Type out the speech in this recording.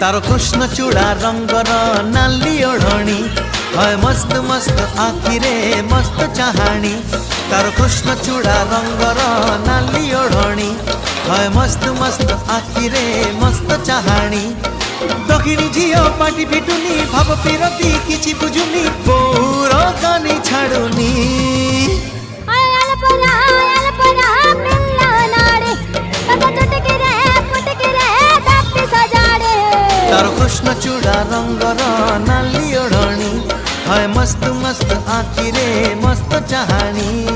तारो कृष्ण चूड़ा रंगर नाली ओढ़णी है मस्त मस्त आखिरे मस्त चाहाणी। तारो कृष्ण चूड़ा रंगर नाली ओढ़णी है मस्त मस्त आखिरे मस्त चाहाणी। दक्षिणी झियो पाटी फिटुनी भाव पिरती किछि बुझुनी बोर कानी छाड़ुनी। तारो कृष्ण चूड़ा रंगर नाली ओढ़णी है मस्त मस्त आखिरे मस्त चाहाणी।